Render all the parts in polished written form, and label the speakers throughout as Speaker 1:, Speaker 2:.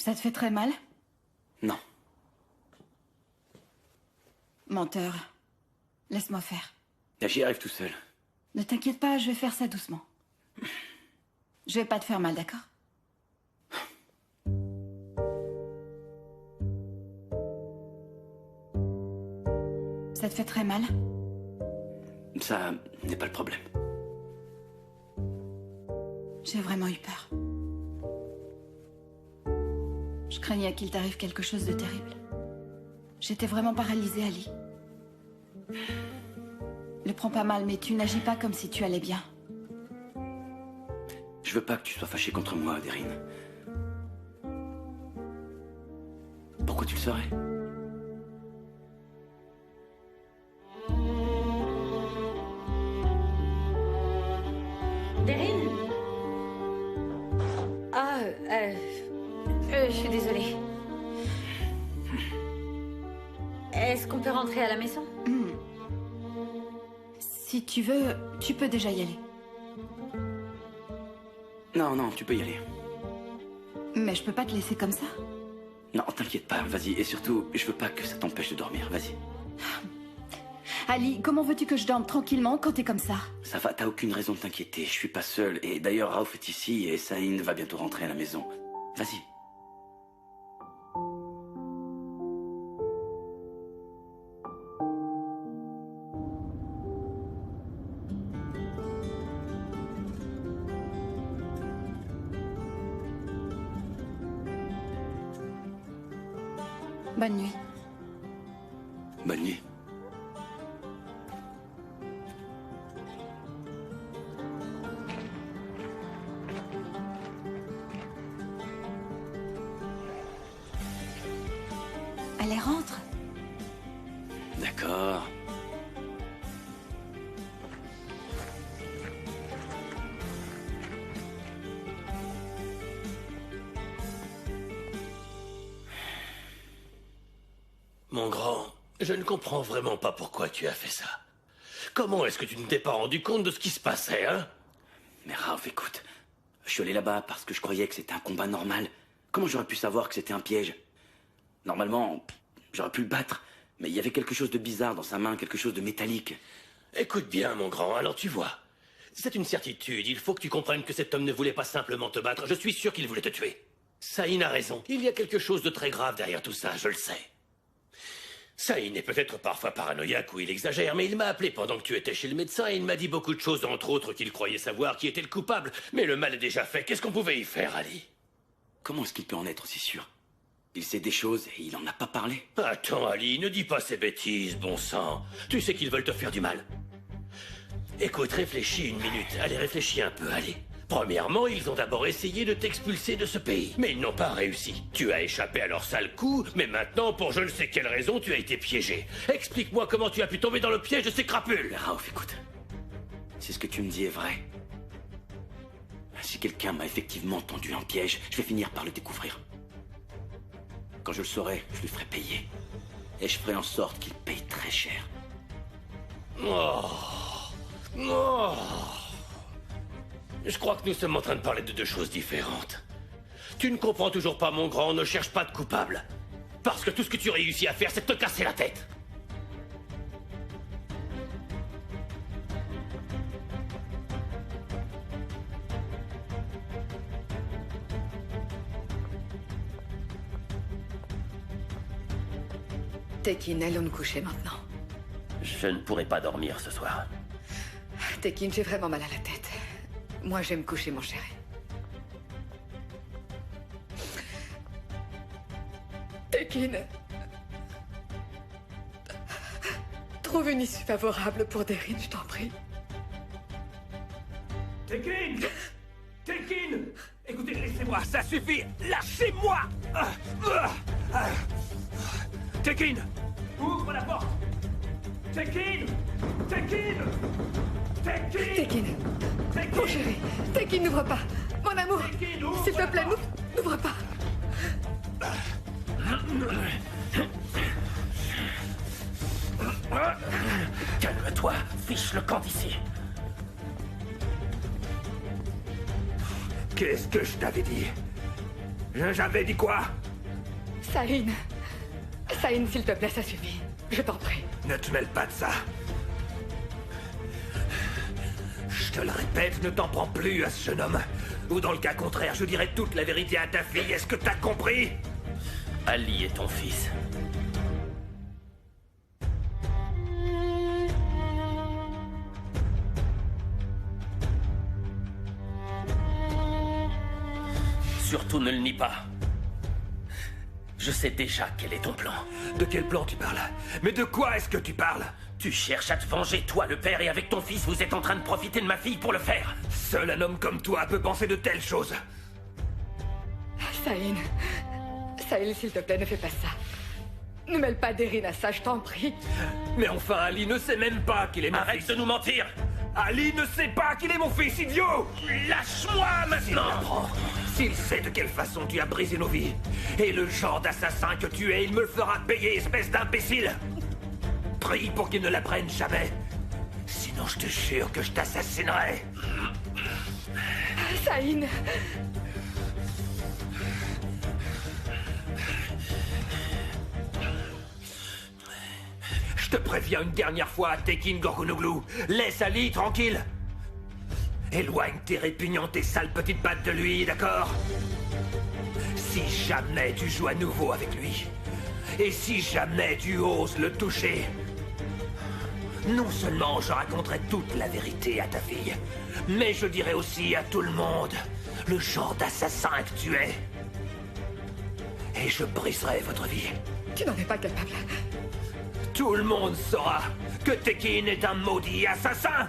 Speaker 1: Ça te fait très mal?
Speaker 2: Non.
Speaker 1: Menteur. Laisse-moi faire.
Speaker 2: J'y arrive tout seul.
Speaker 1: Ne t'inquiète pas, je vais faire ça doucement. Je vais pas te faire mal, d'accord? Ça te fait très mal?
Speaker 2: Ça n'est pas le problème.
Speaker 1: J'ai vraiment eu peur. Je craignais qu'il t'arrive quelque chose de terrible. J'étais vraiment paralysée, Ali. Ne prends pas mal, mais tu n'agis pas comme si tu allais bien.
Speaker 2: Je veux pas que tu sois fâchée contre moi, Deryn. Pourquoi tu le serais?
Speaker 3: Deryn? Ah, je suis désolée. Est-ce qu'on peut rentrer à la maison?
Speaker 1: Si tu veux, tu peux déjà y aller.
Speaker 2: Non, non, tu peux y aller.
Speaker 1: Mais je peux pas te laisser comme ça.
Speaker 2: Non, t'inquiète pas, vas-y. Et surtout, je veux pas que ça t'empêche de dormir, vas-y.
Speaker 1: Ali, comment veux-tu que je dorme tranquillement quand t'es comme ça?
Speaker 2: Ça va, t'as aucune raison de t'inquiéter, je suis pas seul. Et d'ailleurs, Raouf est ici et Saïn va bientôt rentrer à la maison. Vas-y.
Speaker 1: Bonne nuit.
Speaker 2: Bonne nuit.
Speaker 1: Allez, rentre.
Speaker 2: D'accord.
Speaker 4: Mon grand, je ne comprends vraiment pas pourquoi tu as fait ça. Comment est-ce que tu ne t'es pas rendu compte de ce qui se passait, hein?
Speaker 2: Mais Raouf, écoute. Je suis allé là-bas parce que je croyais que c'était un combat normal. Comment j'aurais pu savoir que c'était un piège? Normalement, j'aurais pu le battre. Mais il y avait quelque chose de bizarre dans sa main, quelque chose de métallique.
Speaker 4: Écoute bien, mon grand, alors tu vois. C'est une certitude, il faut que tu comprennes que cet homme ne voulait pas simplement te battre. Je suis sûr qu'il voulait te tuer. Saïn a raison, il y a quelque chose de très grave derrière tout ça, je le sais. Saïn est peut-être parfois paranoïaque ou il exagère, mais il m'a appelé pendant que tu étais chez le médecin et il m'a dit beaucoup de choses, entre autres qu'il croyait savoir qui était le coupable. Mais le mal est déjà fait, qu'est-ce qu'on pouvait y faire, Ali?
Speaker 2: Comment est-ce qu'il peut en être aussi sûr? Il sait des choses et il en a pas parlé.
Speaker 4: Attends, Ali, ne dis pas ces bêtises, bon sang. Tu sais qu'ils veulent te faire du mal. Écoute, réfléchis une minute. Allez, réfléchis un peu, allez. Premièrement, ils ont d'abord essayé de t'expulser de ce pays, mais ils n'ont pas réussi. Tu as échappé à leur sale coup, mais maintenant, pour je ne sais quelle raison, tu as été piégé. Explique-moi comment tu as pu tomber dans le piège de ces crapules.
Speaker 2: Raouf, écoute. Si ce que tu me dis est vrai, si quelqu'un m'a effectivement tendu en piège, je vais finir par le découvrir. Quand je le saurai, je lui ferai payer. Et je ferai en sorte qu'il paye très cher.
Speaker 4: Oh. Oh. Je crois que nous sommes en train de parler de deux choses différentes. Tu ne comprends toujours pas, mon grand, ne cherche pas de coupable. Parce que tout ce que tu réussis à faire, c'est de te casser la tête.
Speaker 5: Tekin, allons nous coucher maintenant.
Speaker 4: Je ne pourrai pas dormir ce soir.
Speaker 5: Tekin, j'ai vraiment mal à la tête. Moi, je vais me coucher, mon chéri. Tekin. Trouve une issue favorable pour Deryn, je t'en prie.
Speaker 6: Tekin! Tekin! Écoutez, laissez-moi, ça suffit! Lâchez-moi! Tekin! Ouvre la porte! Tekin! Tekin! Tekin!
Speaker 5: Tekin. Mon chéri, Tekin, n'ouvre pas. Mon amour,
Speaker 6: Tekin, ouvre
Speaker 5: s'il te
Speaker 6: la
Speaker 5: plaît,
Speaker 6: porte.
Speaker 5: n'ouvre pas.
Speaker 4: Calme-toi, fiche le camp d'ici.
Speaker 6: Qu'est-ce que je t'avais dit? J'avais dit quoi?
Speaker 5: Saïn. Saïn, s'il te plaît, ça suffit. Je t'en prie.
Speaker 6: Ne te mêle pas de ça. Je te le répète, ne t'en prends plus à ce jeune homme. Ou dans le cas contraire, je dirai toute la vérité à ta fille. Est-ce que t'as compris?
Speaker 4: Ali est ton fils. Surtout ne le nie pas. Je sais déjà quel est ton plan.
Speaker 6: De quel plan tu parles? Mais de quoi est-ce que tu parles?
Speaker 4: Tu cherches à te venger, toi le père, et avec ton fils, vous êtes en train de profiter de ma fille pour le faire.
Speaker 6: Seul un homme comme toi peut penser de telles choses.
Speaker 5: Saïn. Saïn, s'il te plaît, ne fais pas ça. Ne mêle pas Deryn à ça, je t'en prie.
Speaker 6: Mais enfin, Ali ne sait même pas qu'il est mon
Speaker 4: Arrête
Speaker 6: fils.
Speaker 4: de nous mentir.
Speaker 6: Ali ne sait pas qu'il est mon fils, idiot!
Speaker 4: Lâche-moi
Speaker 6: S'il
Speaker 4: maintenant.
Speaker 6: l'apprend, s'il sait de quelle façon tu as brisé nos vies, et le genre d'assassin que tu es, il me le fera payer, espèce d'imbécile! Prie pour qu'il ne l'apprenne jamais. Sinon, je te jure que je t'assassinerai.
Speaker 5: Saïn.
Speaker 6: Je te préviens une dernière fois, Tekin Gorgonoglu. Laisse Ali tranquille. Éloigne tes répugnantes et sales petites pattes de lui, d'accord? Si jamais tu joues à nouveau avec lui, et si jamais tu oses le toucher, non seulement je raconterai toute la vérité à ta fille, mais je dirai aussi à tout le monde le genre d'assassin que tu es. Et je briserai votre vie.
Speaker 5: Tu n'en es pas capable.
Speaker 6: Tout le monde saura que Tekin est un maudit assassin.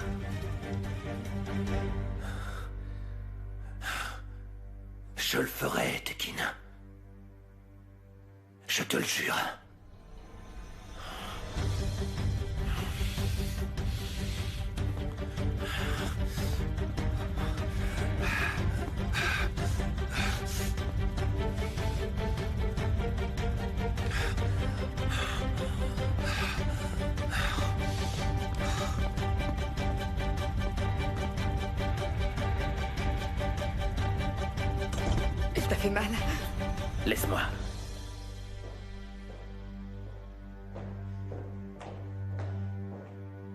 Speaker 6: Je le ferai, Tekin. Je te le jure.
Speaker 5: Il t'a fait mal.
Speaker 4: Laisse-moi.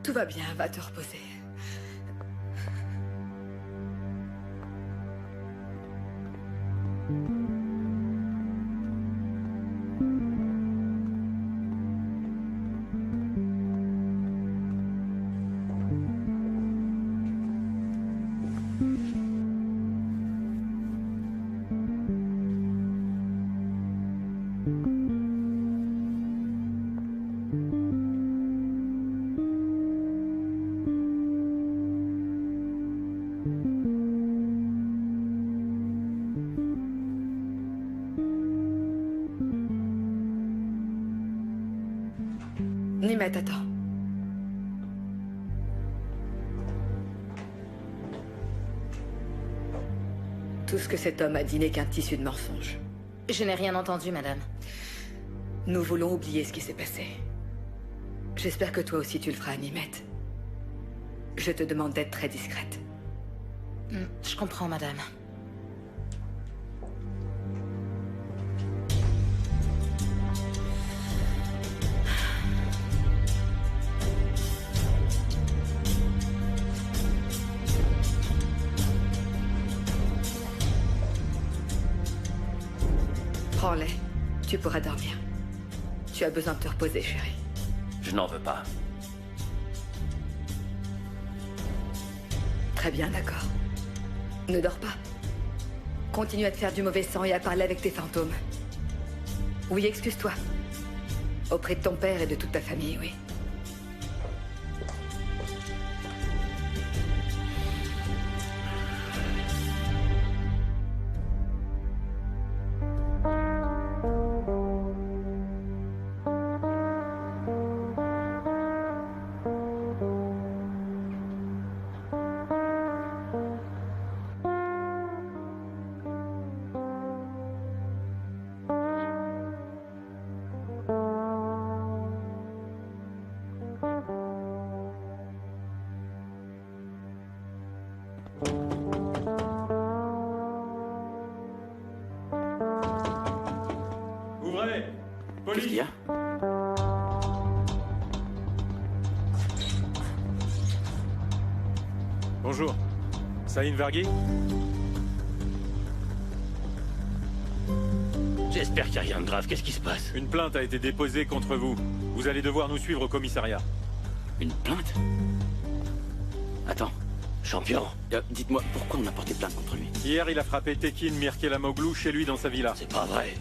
Speaker 5: Tout va bien, va te reposer. Nimet, attends. Tout ce que cet homme a dit n'est qu'un tissu de mensonges.
Speaker 3: Je n'ai rien entendu, madame.
Speaker 5: Nous voulons oublier ce qui s'est passé. J'espère que toi aussi tu le feras, Nimet. Je te demande d'être très discrète.
Speaker 3: Je comprends, madame.
Speaker 5: Prends-les. Tu pourras dormir. Tu as besoin de te reposer, chérie.
Speaker 4: Je n'en veux pas.
Speaker 5: Très bien, d'accord. Ne dors pas. Continue à te faire du mauvais sang et à parler avec tes fantômes. Oui, excuse-toi. Auprès de ton père et de toute ta famille, oui.
Speaker 2: Qu'est-ce qu'il y a?
Speaker 7: Bonjour. Saïn Vergui?
Speaker 4: J'espère qu'il n'y a rien de grave. Qu'est-ce qui se passe?
Speaker 7: Une plainte a été déposée contre vous. Vous allez devoir nous suivre au commissariat.
Speaker 2: Une plainte? Attends,
Speaker 4: Champion,
Speaker 2: dites-moi, pourquoi on a porté plainte contre lui?
Speaker 7: Hier, il a frappé Tekin Mirkelamoglu chez lui dans sa villa.
Speaker 4: c'est pas vrai.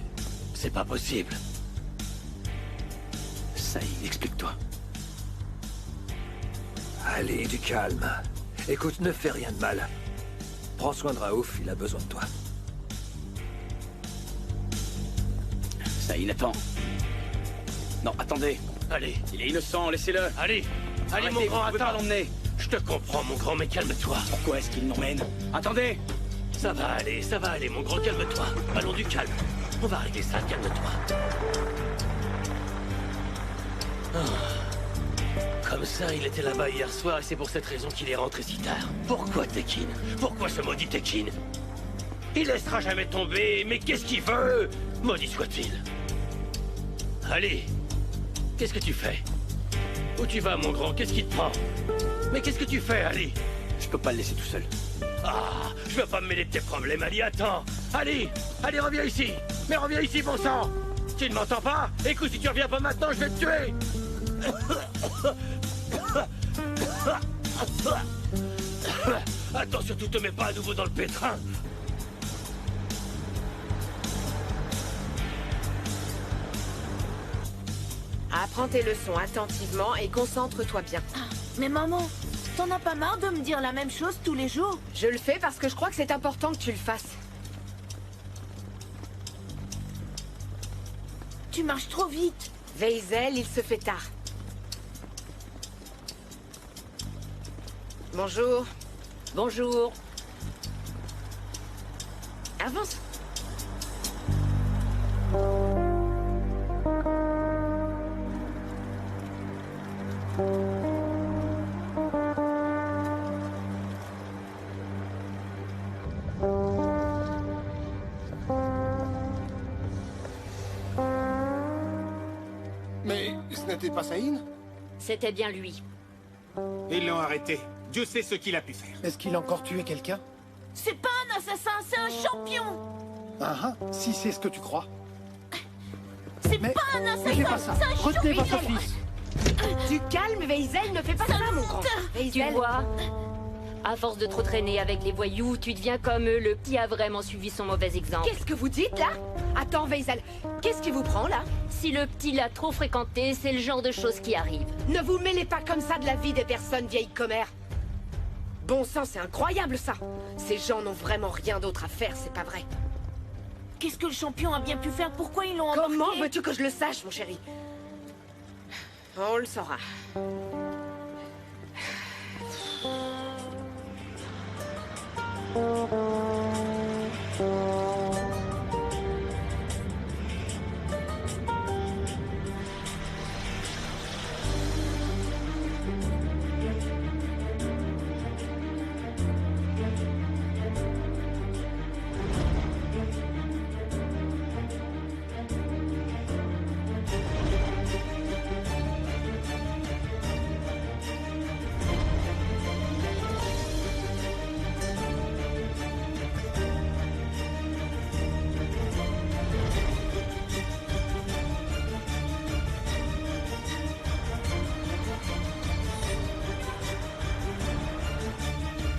Speaker 4: C'est pas possible.
Speaker 2: Saïn, explique-toi.
Speaker 6: Allez, du calme. Écoute, ne fais rien de mal. Prends soin de Raouf, il a besoin de toi.
Speaker 2: Saïn, attends. Non, attendez.
Speaker 4: Allez,
Speaker 2: Il est innocent, laissez-le.
Speaker 4: allez, allez,
Speaker 2: Arrêtez,
Speaker 4: mon grand,
Speaker 2: vous pouvez pas
Speaker 4: attends.
Speaker 2: l'emmener.
Speaker 4: Je te comprends, mon grand, mais calme-toi.
Speaker 2: Pourquoi est-ce qu'il l'emmène? Attendez.
Speaker 4: Ça va aller, mon grand, calme-toi. Allons du calme. On va régler ça, calme-toi. Comme ça, il était là-bas hier soir et c'est pour cette raison qu'il est rentré si tard. Pourquoi Tekin? Pourquoi ce maudit Tekin? Il laissera jamais tomber, mais qu'est-ce qu'il veut? Maudit soit-il. Allez, qu'est-ce que tu fais? Où tu vas, mon grand? Qu'est-ce qui te prend? Mais qu'est-ce que tu fais, Ali?
Speaker 2: Je peux pas le laisser tout seul.
Speaker 4: Ah, je veux pas me mêler de tes problèmes, Ali, attends. Ali, reviens ici. Mais reviens ici, bon sang. Tu ne m'entends pas? Écoute, si tu reviens pas maintenant, je vais te tuer. Attends, surtout te mets pas à nouveau dans le pétrin.
Speaker 8: Apprends tes leçons attentivement et concentre-toi bien.
Speaker 9: Mais maman, t'en as pas marre de me dire la même chose tous les jours?
Speaker 8: Je le fais parce que je crois que c'est important que tu le fasses.
Speaker 9: Tu marches trop vite.
Speaker 8: Veisel, il se fait tard. Bonjour.
Speaker 3: Bonjour.
Speaker 8: Avance.
Speaker 10: Mais ce n'était pas Saïn?
Speaker 3: C'était bien lui.
Speaker 10: Ils l'ont arrêté. Dieu sait ce qu'il a pu faire.
Speaker 11: Est-ce qu'il a encore tué quelqu'un?
Speaker 9: C'est pas un assassin, c'est un champion.
Speaker 11: Ah, si c'est ce que tu crois.
Speaker 9: C'est
Speaker 11: Mais
Speaker 9: pas un assassin,
Speaker 11: bougez pas ça.
Speaker 9: c'est un
Speaker 11: Retenez
Speaker 9: champion.
Speaker 11: votre fils.
Speaker 8: Du calme, Veisel, ne fais pas ça, mon grand.
Speaker 3: Tu
Speaker 8: Veisel.
Speaker 3: vois, à force de trop traîner avec les voyous, tu deviens comme eux, le petit a vraiment suivi son mauvais exemple.
Speaker 8: Qu'est-ce que vous dites, là? Attends, Veisel, qu'est-ce qui vous prend, là?
Speaker 3: Si le petit l'a trop fréquenté, c'est le genre de choses qui arrivent.
Speaker 8: Ne vous mêlez pas comme ça de la vie des personnes, vieille commère. Bon sang, c'est incroyable, ça. Ces gens n'ont vraiment rien d'autre à faire, c'est pas vrai.
Speaker 9: Qu'est-ce que le champion a bien pu faire? Pourquoi ils l'ont embarqué?
Speaker 8: Comment veux-tu que je le sache, mon chéri? On le saura.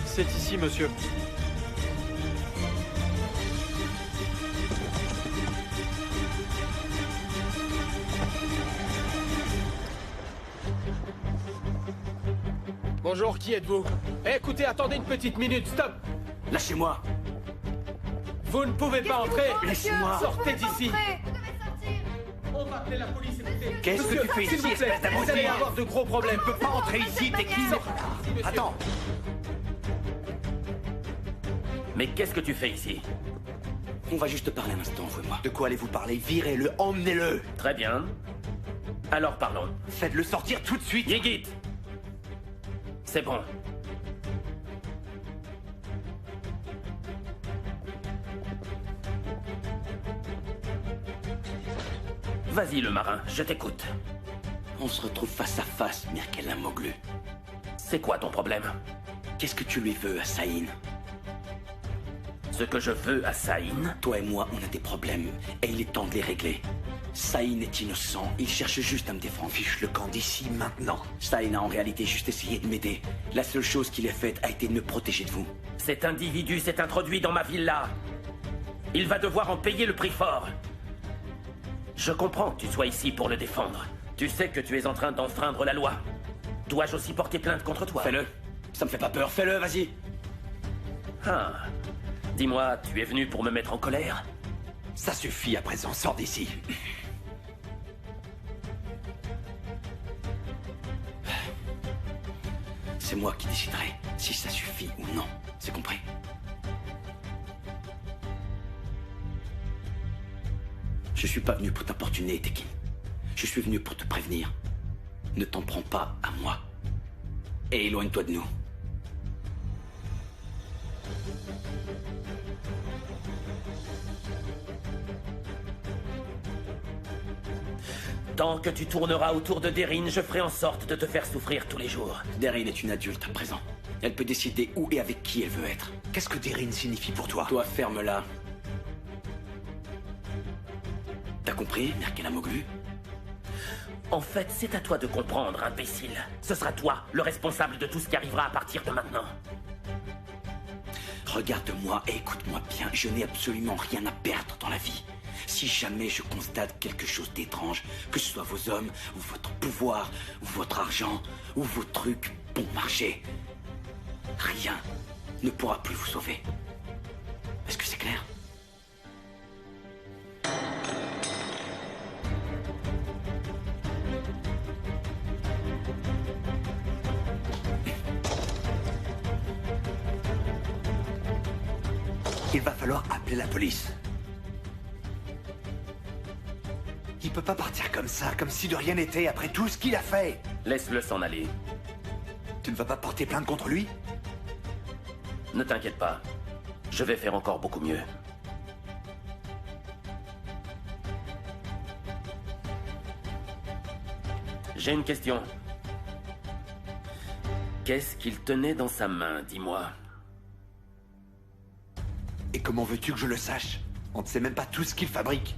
Speaker 7: C'est ici, monsieur.
Speaker 10: Bonjour, qui êtes-vous? Écoutez, attendez une petite minute, stop!
Speaker 2: Lâchez-moi.
Speaker 10: Vous ne pouvez pas entrer!
Speaker 2: Laissez-moi.
Speaker 10: Sortez d'ici! On va appeler la police, écoutez!
Speaker 2: Qu'est-ce que tu fais
Speaker 10: s'il
Speaker 2: ici,
Speaker 10: vous plaît,
Speaker 2: espèce d'abruti?
Speaker 10: vous allez avoir de gros problèmes!
Speaker 2: Tu peux pas entrer ici, t'es qui? Attends.
Speaker 12: Mais qu'est-ce que tu fais ici?
Speaker 2: On va juste parler un instant, vous et moi. De quoi allez-vous parler? Virez-le, emmenez-le.
Speaker 12: Très bien. Alors parlons.
Speaker 2: Faites-le sortir tout de suite.
Speaker 12: Yigit! C'est bon. Vas-y, le marin, je t'écoute.
Speaker 2: On se retrouve face à face, Mirkela Moglu.
Speaker 12: C'est quoi ton problème?
Speaker 2: Qu'est-ce que tu lui veux à Saïn?
Speaker 12: Ce que je veux à Saïn?
Speaker 2: Toi et moi, on a des problèmes, et il est temps de les régler. Saïn est innocent, il cherche juste à me défendre.
Speaker 6: Fiche le camp d'ici, maintenant.
Speaker 2: Saïn a en réalité juste essayé de m'aider. La seule chose qu'il ait faite a été de me protéger de vous.
Speaker 12: Cet individu s'est introduit dans ma villa. Il va devoir en payer le prix fort. Je comprends que tu sois ici pour le défendre. Tu sais que tu es en train d'enfreindre la loi. Dois-je aussi porter plainte contre toi?
Speaker 2: Fais-le. Ça me fait pas peur, fais-le, vas-y.
Speaker 12: Ah. Dis-moi, tu es venu pour me mettre en colère?
Speaker 6: Ça suffit à présent, sors d'ici.
Speaker 2: C'est moi qui déciderai si ça suffit ou non. C'est compris? Je suis pas venu pour t'importuner, Tekin. Je suis venu pour te prévenir. Ne t'en prends pas à moi. Et éloigne-toi de nous.
Speaker 12: Tant que tu tourneras autour de Deryn, je ferai en sorte de te faire souffrir tous les jours.
Speaker 2: Deryn est une adulte à présent. Elle peut décider où et avec qui elle veut être.
Speaker 6: Qu'est-ce que Deryn signifie pour toi?
Speaker 2: Toi, ferme-la. T'as compris, Mirkela Moglu?
Speaker 12: En fait, c'est à toi de comprendre, imbécile. Ce sera toi, le responsable de tout ce qui arrivera à partir de maintenant.
Speaker 2: Regarde-moi et écoute-moi bien, je n'ai absolument rien à perdre dans la vie. Si jamais je constate quelque chose d'étrange, que ce soit vos hommes, ou votre pouvoir, ou votre argent, ou vos trucs bon marché, rien ne pourra plus vous sauver. Est-ce que c'est clair?
Speaker 6: Il va falloir appeler la police. Il peut pas partir comme ça, comme si de rien n'était, après tout ce qu'il a fait.
Speaker 12: Laisse-le s'en aller.
Speaker 6: Tu ne vas pas porter plainte contre lui?
Speaker 12: Ne t'inquiète pas. Je vais faire encore beaucoup mieux. J'ai une question. Qu'est-ce qu'il tenait dans sa main, dis-moi?
Speaker 6: Et comment veux-tu que je le sache? On ne sait même pas tout ce qu'il fabrique.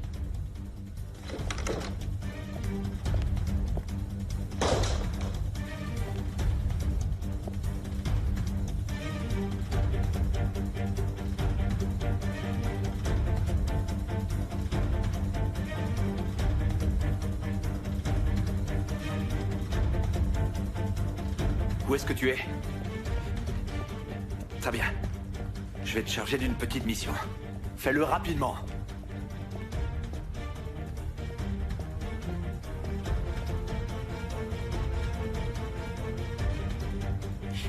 Speaker 6: Où est-ce que tu es? Très bien. Je vais te charger d'une petite mission. Fais-le rapidement.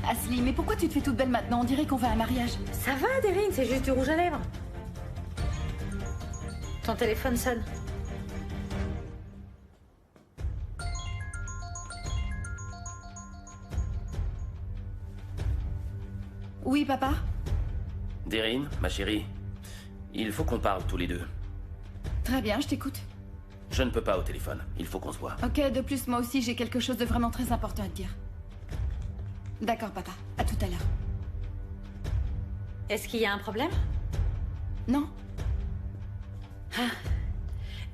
Speaker 1: Asli, mais pourquoi tu te fais toute belle maintenant? On dirait qu'on va à un mariage.
Speaker 13: Ça va, Deryn, c'est juste du rouge à lèvres. Ton téléphone sonne.
Speaker 1: Oui, papa?
Speaker 12: Deryn, ma chérie, il faut qu'on parle tous les deux.
Speaker 1: Très bien, je t'écoute.
Speaker 12: Je ne peux pas au téléphone, il faut qu'on se voit.
Speaker 1: Ok, de plus, moi aussi, j'ai quelque chose de vraiment très important à te dire. D'accord, papa. À tout à l'heure.
Speaker 13: Est-ce qu'il y a un problème?
Speaker 1: Non.
Speaker 13: Ah.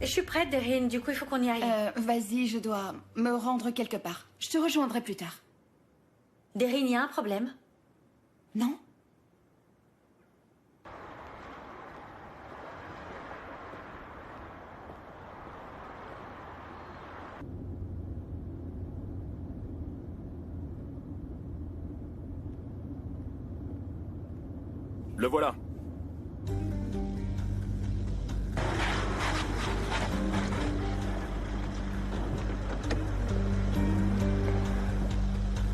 Speaker 13: Je suis prête, Deryn, du coup, il faut qu'on y aille.
Speaker 1: Vas-y, je dois me rendre quelque part. Je te rejoindrai plus tard.
Speaker 13: Deryn, il y a un problème?
Speaker 1: Non.
Speaker 7: Le voilà.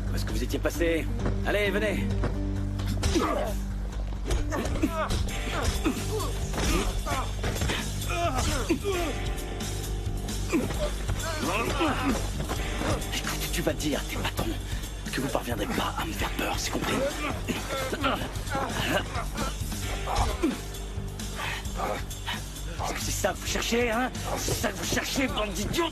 Speaker 2: Où est-ce que vous étiez passé? Allez, venez. Écoute, tu vas dire à tes patrons que vous parviendrez pas à me faire peur, c'est compris? Est-ce que c'est ça que vous cherchez, hein? C'est ça que vous cherchez, bande d'idiots!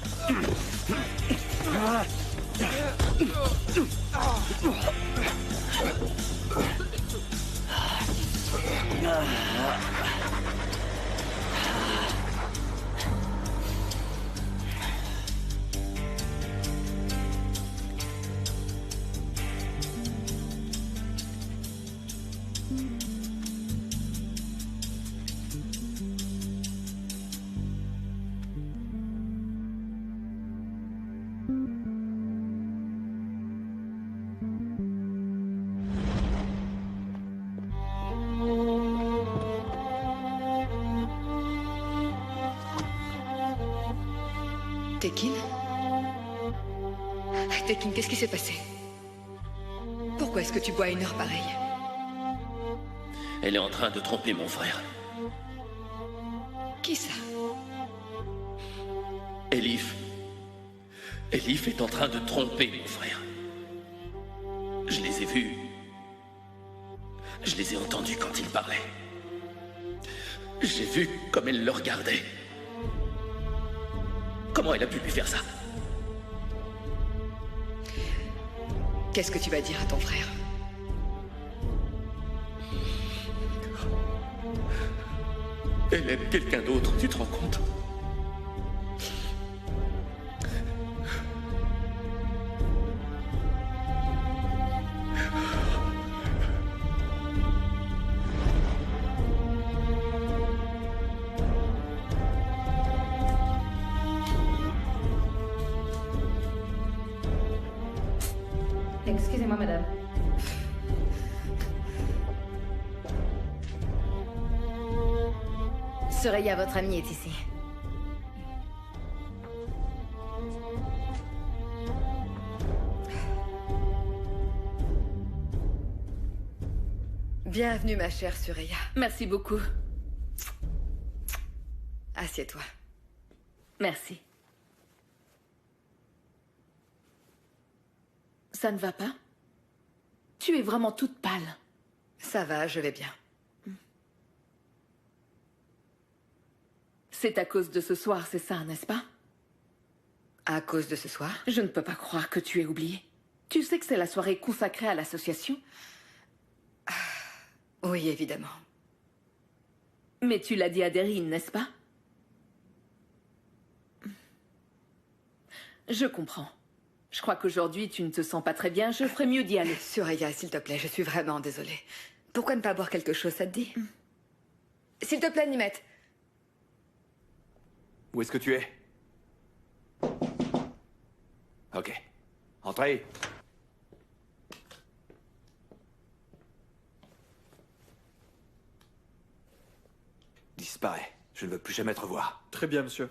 Speaker 5: Tekin? Tekin, qu'est-ce qui s'est passé? Pourquoi est-ce que tu bois à une heure pareille?
Speaker 12: Elle est en train de tromper mon frère.
Speaker 5: Qui ça?
Speaker 12: Elif. Elif est en train de tromper mon frère. Je les ai vus. Je les ai entendus quand ils parlaient. J'ai vu comme elle le regardait. Comment elle a pu lui faire ça?
Speaker 5: Qu'est-ce que tu vas dire à ton frère?
Speaker 12: Elle aime quelqu'un d'autre, tu te rends compte?
Speaker 1: Excusez-moi, madame. Soraya, votre amie, est ici.
Speaker 5: Bienvenue, ma chère Soraya.
Speaker 1: Merci beaucoup.
Speaker 5: Assieds-toi.
Speaker 1: Merci. Ça ne va pas? Tu es vraiment toute pâle.
Speaker 5: Ça va, je vais bien.
Speaker 1: C'est à cause de ce soir, c'est ça, n'est-ce pas?
Speaker 5: À cause de ce soir?
Speaker 1: Je ne peux pas croire que tu aies oublié. Tu sais que c'est la soirée consacrée à l'association?
Speaker 5: Oui, évidemment.
Speaker 1: Mais tu l'as dit à Deryn, n'est-ce pas? Je comprends. Je crois qu'aujourd'hui, tu ne te sens pas très bien. Je ferais mieux d'y aller.
Speaker 5: Soraya, s'il te plaît, je suis vraiment désolée. Pourquoi ne pas boire quelque chose, ça te dit? S'il te plaît, Nimette.
Speaker 14: Où est-ce que tu es? Ok. Entrez. Disparais. Je ne veux plus jamais te revoir.
Speaker 15: Très bien, monsieur.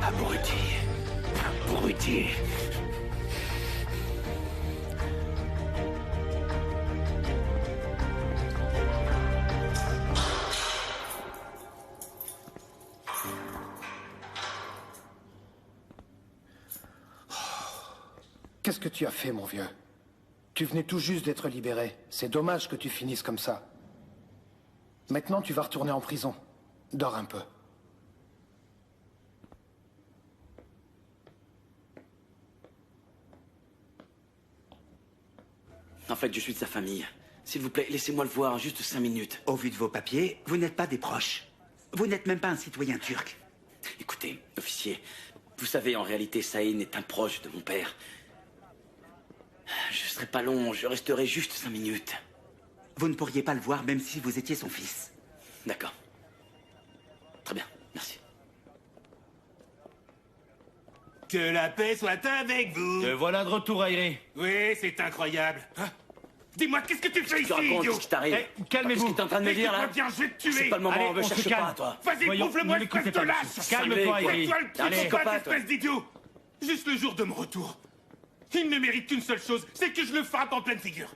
Speaker 2: Abruti. Abruti.
Speaker 11: Qu'est-ce que tu as fait, mon vieux? Tu venais tout juste d'être libéré. C'est dommage que tu finisses comme ça. Maintenant, tu vas retourner en prison. Dors un peu.
Speaker 2: En fait, je suis de sa famille. S'il vous plaît, laissez-moi le voir, juste 5 minutes.
Speaker 16: Au vu de vos papiers, vous n'êtes pas des proches. Vous n'êtes même pas un citoyen turc.
Speaker 2: Écoutez, officier, vous savez, en réalité, Saïn est un proche de mon père. Je serai pas long, je resterai juste 5 minutes.
Speaker 16: Vous ne pourriez pas le voir même si vous étiez son fils.
Speaker 2: D'accord. Très bien, merci.
Speaker 6: Que la paix soit avec vous.
Speaker 17: Te voilà de retour, Aéré.
Speaker 6: Oui, c'est incroyable. Hein? Dis-moi, qu'est-ce que tu fais ici, idiot?
Speaker 2: Qu'est-ce qui t'arrive?
Speaker 17: Calmez-vous.
Speaker 2: Qu'est-ce que t'es en train de me dire, là?
Speaker 6: Bien, je vais te tuer.
Speaker 2: C'est pas le moment,
Speaker 17: Allez,
Speaker 2: on me
Speaker 17: on se
Speaker 2: cherche
Speaker 17: calme.
Speaker 2: pas, toi.
Speaker 6: Vas-y, bouffe-le-moi, espèce de lâche.
Speaker 17: Calme-toi, Aéré.
Speaker 6: Fais-toi le psychopathe, espèce d'idiot. Juste le jour de mon retour. Il ne mérite qu'une seule chose, c'est que je le frappe en pleine figure.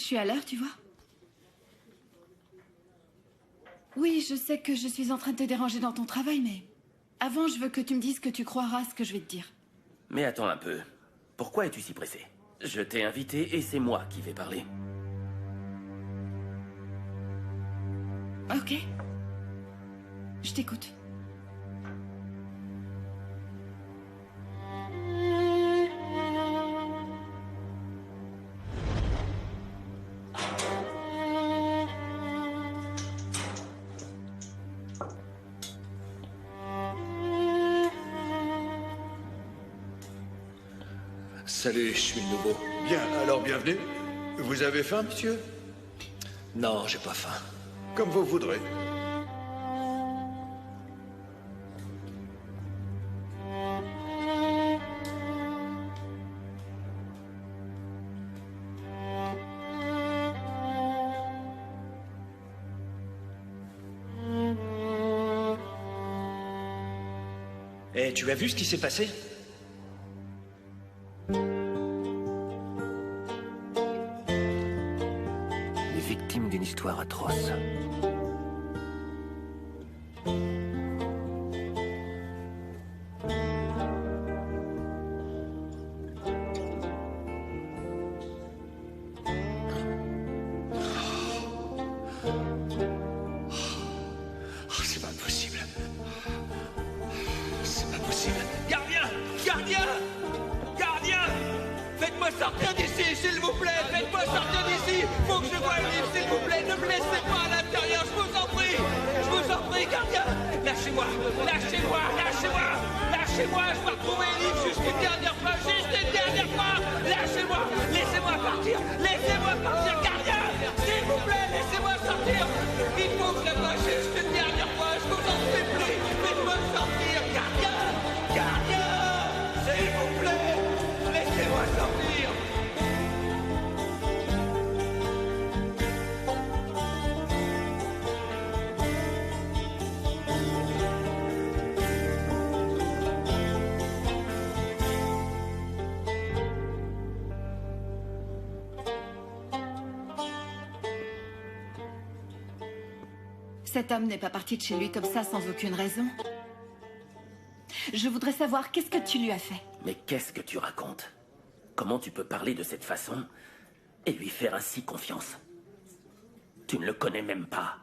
Speaker 1: suis à l'heure, tu vois. Oui, je sais que je suis en train de te déranger dans ton travail, mais... Avant, je veux que tu me dises que tu croiras à ce que je vais te dire.
Speaker 12: Mais attends un peu. Pourquoi es-tu si pressé? Je t'ai invité et c'est moi qui vais parler.
Speaker 1: Ok. Je t'écoute.
Speaker 15: Salut, je suis le nouveau. Bien, alors bienvenue. Vous avez faim, monsieur?
Speaker 6: Non, j'ai pas faim.
Speaker 15: Comme vous voudrez.
Speaker 6: Et tu as vu ce qui s'est passé? Les victimes d'une histoire atroce.
Speaker 15: C'est pas possible. C'est pas possible.
Speaker 6: Gardien! Gardien! Gardien! Faites-moi sortir d'ici, s'il vous plaît! Faites-moi sortir d'ici! Faut que je voie le livre, s'il vous plaît! Ne me laissez pas à l'intérieur, je vous en prie! Je vous en prie, gardien! Lâchez-moi! Lâchez-moi! Lâchez-moi! Lâchez-moi! Je vais retrouver le livre juste une dernière fois! Juste une dernière fois! Lâchez-moi! Laissez-moi partir! Laissez-moi partir, gardien! S'il vous plaît, laissez-moi sortir! Il faut que je le fasse juste une dernière fois! Je vous en supplie! Faites-moi sortir, gardien! Gardien! S'il vous plaît! Laissez-moi sortir!
Speaker 1: Cet homme n'est pas parti de chez lui comme ça sans aucune raison. Je voudrais savoir qu'est-ce que tu lui as fait.
Speaker 12: Mais qu'est-ce que tu racontes? Comment tu peux parler de cette façon et lui faire ainsi confiance? Tu ne le connais même pas.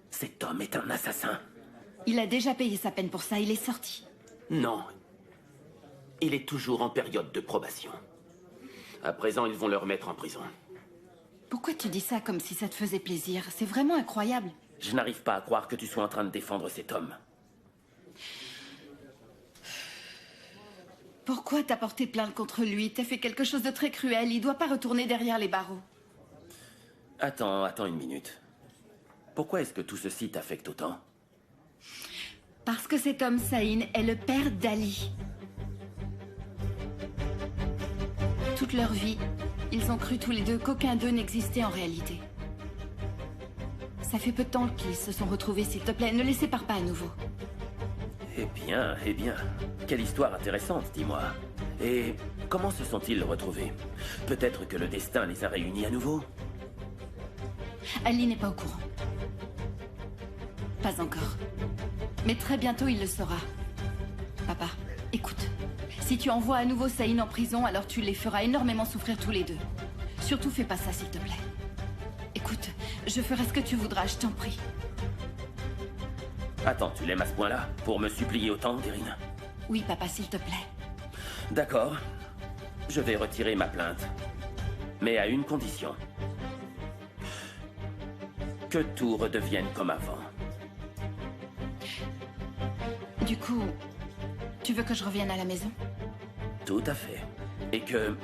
Speaker 12: Cet homme est un assassin.
Speaker 1: Il a déjà payé sa peine pour ça, il est sorti.
Speaker 12: Non. Il est toujours en période de probation. À présent, ils vont le remettre en prison.
Speaker 1: Pourquoi tu dis ça comme si ça te faisait plaisir? C'est vraiment incroyable.
Speaker 12: Je n'arrive pas à croire que tu sois en train de défendre cet homme.
Speaker 1: Pourquoi t'as porté plainte contre lui? T'as fait quelque chose de très cruel, il doit pas retourner derrière les barreaux.
Speaker 12: Attends une minute. Pourquoi est-ce que tout ceci t'affecte autant?
Speaker 1: Parce que cet homme, Saïn, est le père d'Ali. Toute leur vie, ils ont cru tous les deux qu'aucun d'eux n'existait en réalité. Ça fait peu de temps qu'ils se sont retrouvés, s'il te plaît. Ne les sépare pas à nouveau.
Speaker 12: Eh bien. Quelle histoire intéressante, dis-moi. Et comment se sont-ils retrouvés? Peut-être que le destin les a réunis à nouveau?
Speaker 1: Ali n'est pas au courant. Pas encore. Mais très bientôt, il le saura. Papa, écoute. Si tu envoies à nouveau Saïn en prison, alors tu les feras énormément souffrir tous les deux. Surtout, fais pas ça, s'il te plaît. Écoute, je ferai ce que tu voudras, je t'en prie.
Speaker 12: Attends, tu l'aimes à ce point-là? Pour me supplier autant, Deryn?
Speaker 1: Oui, papa, s'il te plaît.
Speaker 12: D'accord. Je vais retirer ma plainte. Mais à une condition. Que tout redevienne comme avant.
Speaker 1: Du coup, tu veux que je revienne à la maison?
Speaker 12: Tout à fait. Et que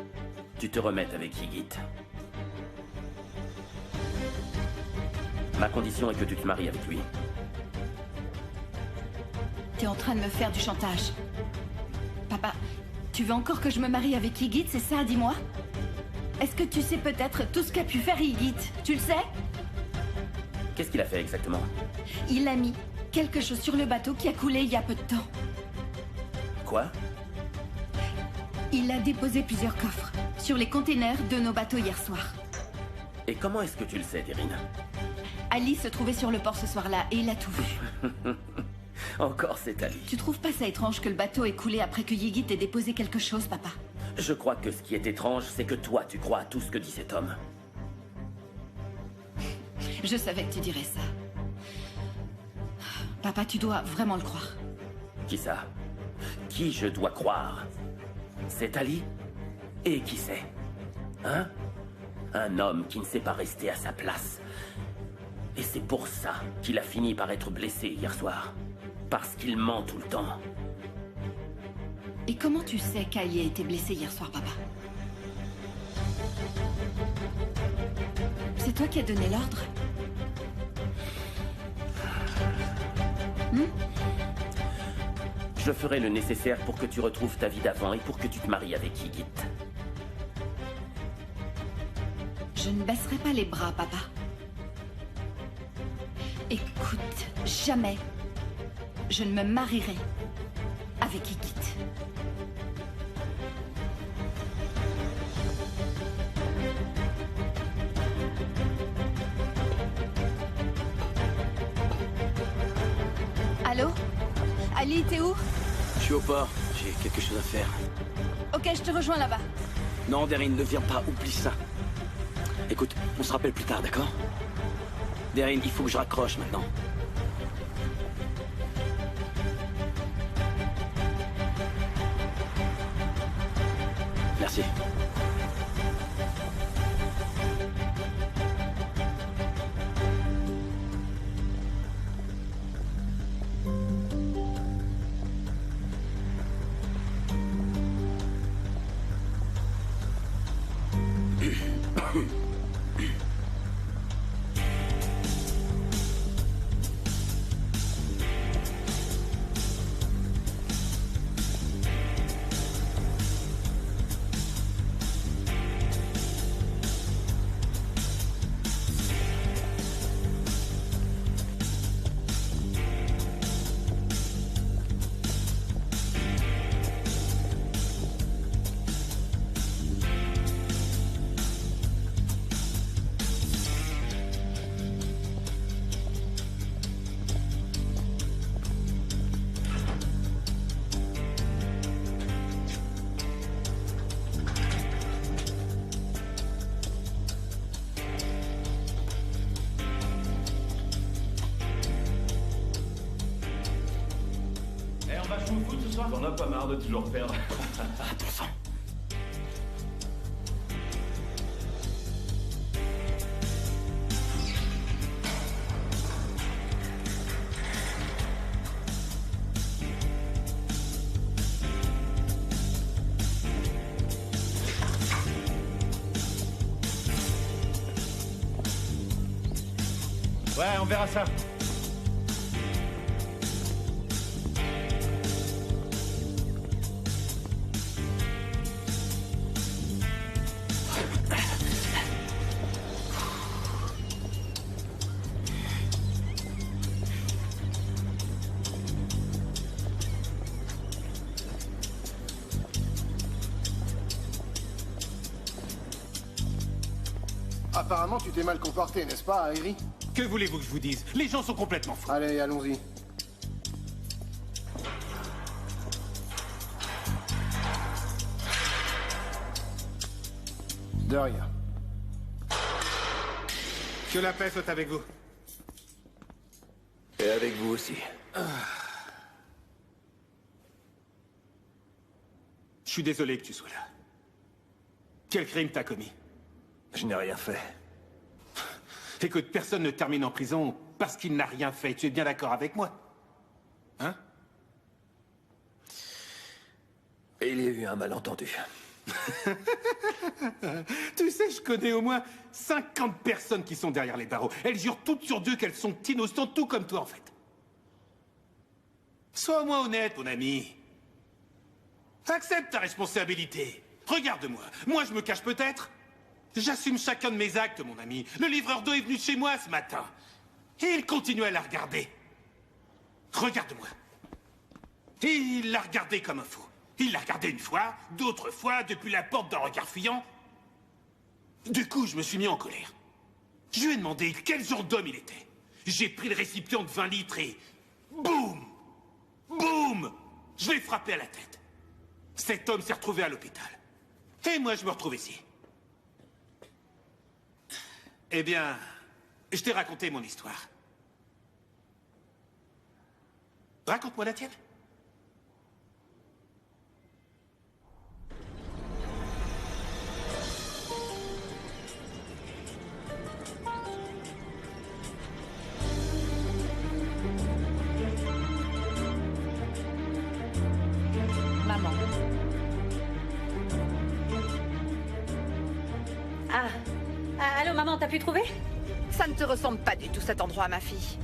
Speaker 12: tu te remettes avec Ygit. Ma condition est que tu te maries avec lui.
Speaker 1: T'es en train de me faire du chantage. Papa, tu veux encore que je me marie avec Ygit, c'est ça, dis-moi? Est-ce que tu sais peut-être tout ce qu'a pu faire Ygit? Tu le sais?
Speaker 12: Qu'est-ce qu'il a fait exactement?
Speaker 1: Il a mis quelque chose sur le bateau qui a coulé il y a peu de temps.
Speaker 12: Quoi?
Speaker 1: Il a déposé plusieurs coffres sur les containers de nos bateaux hier soir.
Speaker 12: Et comment est-ce que tu le sais, Deryn?
Speaker 1: Ali se trouvait sur le port ce soir-là et il a tout vu.
Speaker 12: Encore c'est Ali.
Speaker 1: Tu trouves pas ça étrange que le bateau ait coulé après que Ygritte ait déposé quelque chose, papa?
Speaker 12: Je crois que ce qui est étrange, c'est que toi, tu crois à tout ce que dit cet homme.
Speaker 1: Je savais que tu dirais ça. Papa, tu dois vraiment le croire.
Speaker 12: Qui ça? Qui je dois croire? C'est Ali? Et qui c'est? Hein? Un homme qui ne sait pas rester à sa place. Et c'est pour ça qu'il a fini par être blessé hier soir. Parce qu'il ment tout le temps.
Speaker 1: Et comment tu sais qu'Ali a été blessé hier soir, papa? C'est toi qui as donné l'ordre?
Speaker 12: Je ferai le nécessaire pour que tu retrouves ta vie d'avant et pour que tu te maries avec Ygritte.
Speaker 1: Je ne baisserai pas les bras, papa. Écoute, jamais je ne me marierai avec Ygritte. Allô? Ali, t'es où?
Speaker 2: Je suis au port. J'ai quelque chose à faire.
Speaker 1: Ok, je te rejoins là-bas.
Speaker 2: Non, Deryn, ne viens pas. Oublie ça. Écoute, on se rappelle plus tard, d'accord? Deryn, il faut que je raccroche maintenant. Merci.
Speaker 17: On n'a pas marre de toujours perdre.
Speaker 2: Bon sang.
Speaker 17: Ouais, on verra ça.
Speaker 11: Apparemment, tu t'es mal comporté, n'est-ce pas, Airi?
Speaker 17: Que voulez-vous que je vous dise? Les gens sont complètement fous.
Speaker 11: Allez, allons-y. De rien.
Speaker 17: Que la paix soit avec vous.
Speaker 14: Et avec vous aussi.
Speaker 17: Je suis désolé que tu sois là. Quel crime t'as commis?
Speaker 14: Je n'ai rien fait.
Speaker 17: Écoute, personne ne termine en prison parce qu'il n'a rien fait. Tu es bien d'accord avec moi? Hein?
Speaker 14: Il y a eu un malentendu.
Speaker 17: Tu sais, je connais au moins 50 personnes qui sont derrière les barreaux. Elles jurent toutes sur Dieu qu'elles sont innocentes, tout comme toi, en fait. Sois au moins honnête, mon ami. Accepte ta responsabilité. Regarde-moi. Moi, je me cache peut-être. J'assume chacun de mes actes, mon ami. Le livreur d'eau est venu chez moi ce matin. Et il continue à la regarder. Regarde-moi. Et il l'a regardée comme un fou. Il l'a regardée une fois, d'autres fois, depuis la porte d'un regard fuyant. Du coup, je me suis mis en colère. Je lui ai demandé quel genre d'homme il était. J'ai pris le récipient de 20 litres et... boum! Boum! Je l'ai frappé à la tête. Cet homme s'est retrouvé à l'hôpital. Et moi, je me retrouve ici. Eh bien, je t'ai raconté mon histoire. Raconte-moi la tienne.
Speaker 13: Maman. Allô, maman, t'as pu trouver?
Speaker 18: Ça ne te ressemble pas du tout cet endroit, ma fille.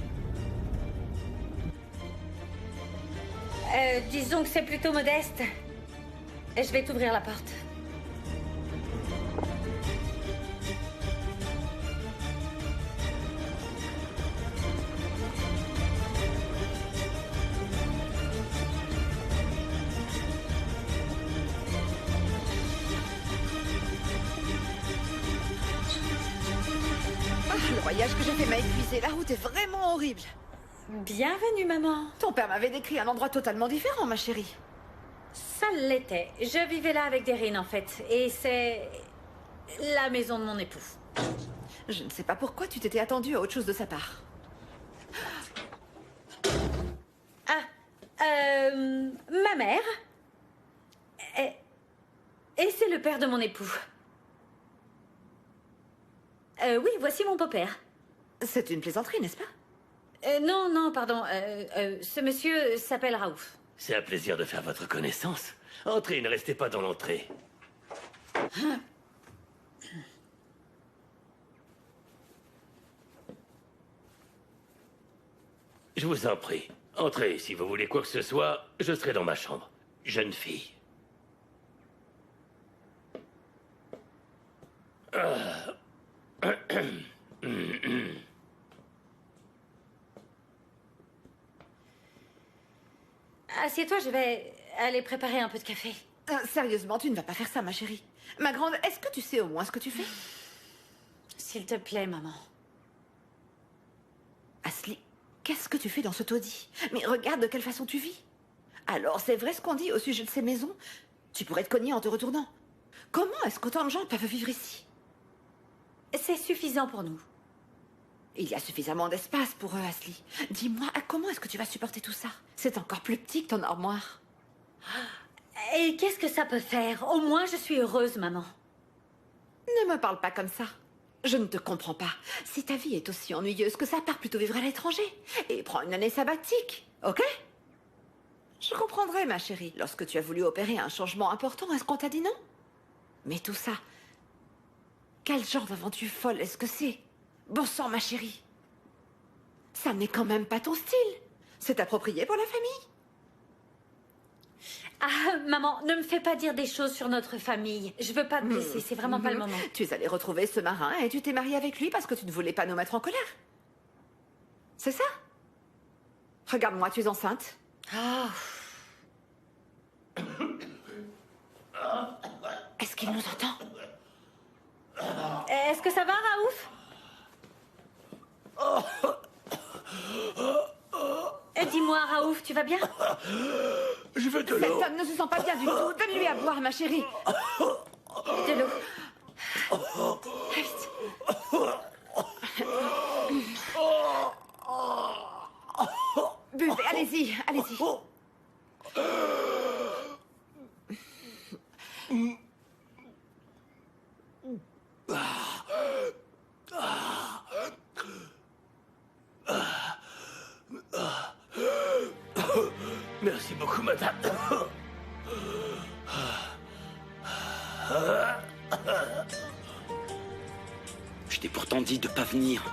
Speaker 13: Disons que c'est plutôt modeste. Et je vais t'ouvrir la porte.
Speaker 18: Le voyage que j'ai fait m'a épuisé. La route est vraiment horrible.
Speaker 13: Bienvenue, maman.
Speaker 18: Ton père m'avait décrit un endroit totalement différent, ma chérie.
Speaker 13: Ça l'était. Je vivais là avec Deryn, en fait. Et c'est... la maison de mon époux.
Speaker 18: Je ne sais pas pourquoi tu t'étais attendue à autre chose de sa part.
Speaker 13: Ma mère. Et c'est le père de mon époux. Oui, voici mon beau-père.
Speaker 18: C'est une plaisanterie, n'est-ce pas?
Speaker 13: Non, non, pardon. Ce monsieur s'appelle Raouf.
Speaker 4: C'est un plaisir de faire votre connaissance. Entrez, ne restez pas dans l'entrée. Je vous en prie. Entrez, si vous voulez quoi que ce soit, je serai dans ma chambre. Jeune fille.
Speaker 13: Assieds-toi, je vais aller préparer un peu de café.
Speaker 18: Sérieusement, tu ne vas pas faire ça, ma chérie. Ma grande, est-ce que tu sais au moins ce que tu fais?
Speaker 13: S'il te plaît, maman.
Speaker 18: Ashley, qu'est-ce que tu fais dans ce taudis? Mais regarde de quelle façon tu vis. Alors, c'est vrai ce qu'on dit au sujet de ces maisons? Tu pourrais te cogner en te retournant. Comment est-ce qu'autant de gens peuvent vivre ici?
Speaker 13: C'est suffisant pour nous.
Speaker 18: Il y a suffisamment d'espace pour eux, Ashley. Dis-moi, comment est-ce que tu vas supporter tout ça? C'est encore plus petit que ton armoire.
Speaker 13: Et qu'est-ce que ça peut faire? Au moins, je suis heureuse, maman.
Speaker 18: Ne me parle pas comme ça. Je ne te comprends pas. Si ta vie est aussi ennuyeuse que ça, pars plutôt vivre à l'étranger. Et prends une année sabbatique, ok? Je comprendrai, ma chérie. Lorsque tu as voulu opérer un changement important, est-ce qu'on t'a dit non? Mais tout ça... Quel genre d'aventure folle est-ce que c'est? Bon sang, ma chérie. Ça n'est quand même pas ton style. C'est approprié pour la famille.
Speaker 13: Ah, maman, ne me fais pas dire des choses sur notre famille. Je veux pas te blesser, c'est vraiment pas le moment.
Speaker 18: Tu es allée retrouver ce marin et tu t'es mariée avec lui parce que tu ne voulais pas nous mettre en colère. C'est ça? Regarde-moi, tu es enceinte. Est-ce qu'il nous entend?
Speaker 13: Est-ce que ça va, Raouf? Dis-moi, Raouf, tu vas bien?
Speaker 4: Je veux de
Speaker 18: Cet
Speaker 4: l'eau.
Speaker 18: homme ne se sent pas bien du tout. Donne-lui à boire, ma chérie.
Speaker 13: De l'eau.
Speaker 18: Vite. Buvez, allez-y, allez-y.
Speaker 4: Merci beaucoup, madame.
Speaker 2: Je t'ai pourtant dit de pas venir.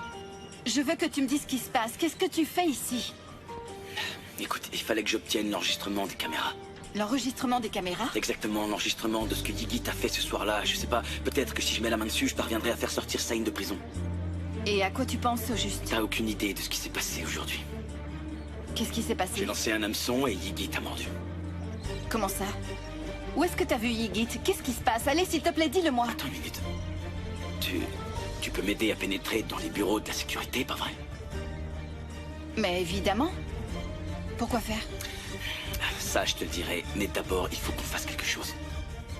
Speaker 1: Je veux que tu me dises ce qui se passe. Qu'est-ce que tu fais ici?
Speaker 2: Écoute, il fallait que j'obtienne l'enregistrement des caméras.
Speaker 1: L'enregistrement des caméras?
Speaker 2: Exactement, l'enregistrement de ce que Yigit a fait ce soir-là. Je sais pas, peut-être que si je mets la main dessus, je parviendrai à faire sortir Saïn de prison.
Speaker 1: Et à quoi tu penses au juste?
Speaker 2: T'as aucune idée de ce qui s'est passé aujourd'hui.
Speaker 1: Qu'est-ce qui s'est passé?
Speaker 2: J'ai lancé un hameçon et Yigit a mordu.
Speaker 1: Comment ça? Où est-ce que t'as vu Yigit? Qu'est-ce qui se passe? Allez, s'il te plaît, dis-le-moi.
Speaker 2: Attends une minute. Tu peux m'aider à pénétrer dans les bureaux de la sécurité, pas vrai?
Speaker 1: Mais évidemment. Pourquoi faire?
Speaker 2: Ça, je te le dirai. Mais d'abord, il faut qu'on fasse quelque chose.